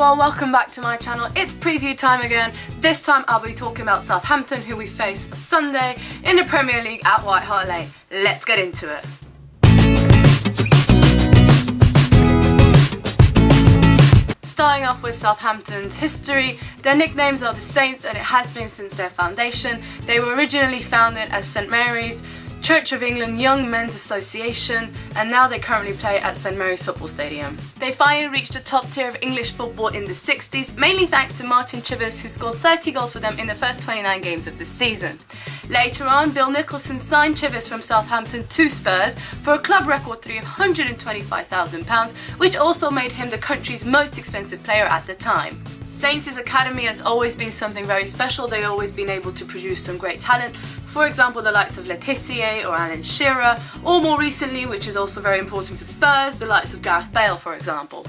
everyone, welcome back to my channel. It's preview time again. This time I'll be talking about Southampton, who we face Sunday in the Premier League at White Hart Lane. Let's get into it. Starting off with Southampton's history, their nicknames are the Saints, and it has been since their foundation. They were originally founded as St Mary's Church of England Young Men's Association, and now they currently play at St Mary's Football Stadium. They finally reached the top tier of English football in the 60s, mainly thanks to Martin Chivers, who scored 30 goals for them in the first 29 games of the season. Later on, Bill Nicholson signed Chivers from Southampton to Spurs for a club record £325,000, which also made him the country's most expensive player at the time. Saints' academy has always been something very special. They've always been able to produce some great talent. For example, the likes of Laetitia or Alan Shearer, or more recently, which is also very important for Spurs, the likes of Gareth Bale, for example.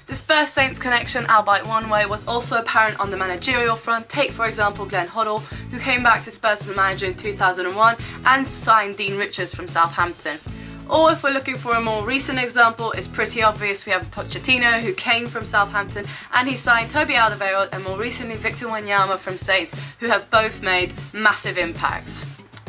The Spurs-Saints connection, albeit one way, was also apparent on the managerial front. Take, for example, Glenn Hoddle, who came back to Spurs as a manager in 2001 and signed Dean Richards from Southampton. Or if we're looking for a more recent example, it's pretty obvious. We have Pochettino, who came from Southampton, and he signed Toby Alderweireld and more recently Victor Wanyama from Saints, who have both made massive impacts.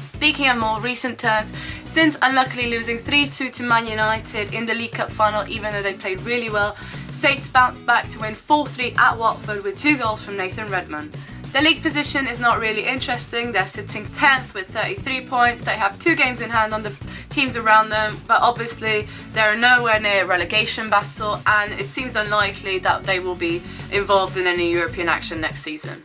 Speaking of more recent turns, since unluckily losing 3-2 to Man United in the League Cup final, even though they played really well, Saints bounced back to win 4-3 at Watford with 2 goals from Nathan Redmond. Their league position is not really interesting. They're sitting 10th with 33 points. They have 2 games in hand on the teams around them, but obviously they're nowhere near a relegation battle, and it seems unlikely that they will be involved in any European action next season.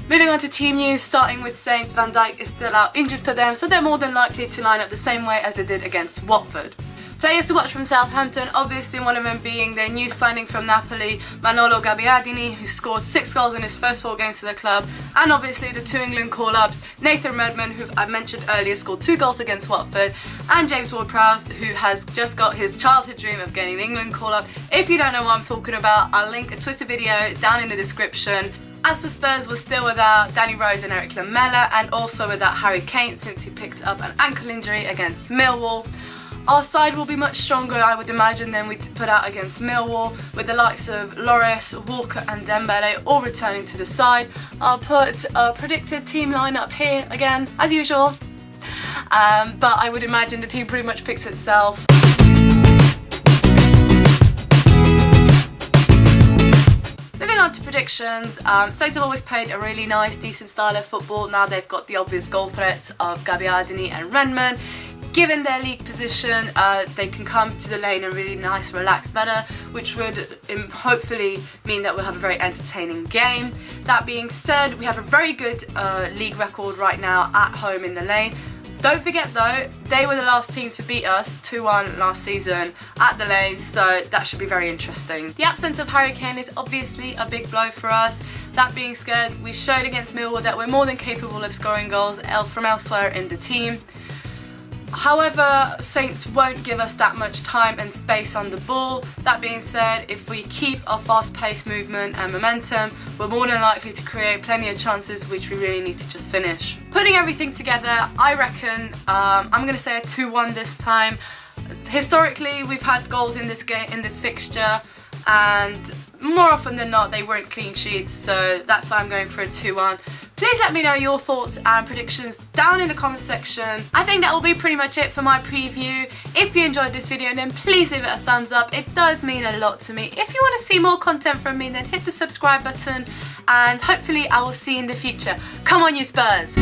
Moving on to team news, starting with Saints, Van Dijk is still out injured for them, so they're more than likely to line up the same way as they did against Watford. Players to watch from Southampton, obviously one of them being their new signing from Napoli, Manolo Gabbiadini, who scored 6 goals in his first 4 games for the club, and obviously the 2 England call-ups, Nathan Redmond, who I mentioned earlier, scored 2 goals against Watford, and James Ward-Prowse, who has just got his childhood dream of getting an England call-up. If you don't know what I'm talking about, I'll link a Twitter video down in the description. As for Spurs, we're still without Danny Rose and Eric Lamela, and also without Harry Kane since he picked up an ankle injury against Millwall. Our side will be much stronger, I would imagine, than we put out against Millwall, with the likes of Lloris, Walker and Dembele all returning to the side. I'll put a predicted team lineup here again, as usual, but I would imagine the team pretty much picks itself. Moving on to predictions, Saints have always played a really nice, decent style of football. Now they've got the obvious goal threats of Gabbiadini and Redmond. Given their league position, they can come to the lane in a really nice, relaxed manner, which would hopefully mean that we'll have a very entertaining game. That being said, we have a very good league record right now at home in the lane. Don't forget though, they were the last team to beat us 2-1 last season at the lane, so that should be very interesting. The absence of Harry Kane is obviously a big blow for us. That being said, we showed against Millwall that we're more than capable of scoring goals from elsewhere in the team. However, Saints won't give us that much time and space on the ball. That being said, if we keep our fast-paced movement and momentum, we're more than likely to create plenty of chances, which we really need to just finish. Putting everything together, I reckon I'm going to say a 2-1 this time. Historically, we've had goals in this game, in this fixture, and more often than not, they weren't clean sheets, so that's why I'm going for a 2-1. Please let me know your thoughts and predictions down in the comment section. I think that will be pretty much it for my preview. If you enjoyed this video, then please leave it a thumbs up. It does mean a lot to me. If you want to see more content from me, then hit the subscribe button, and hopefully I will see you in the future. Come on, you Spurs!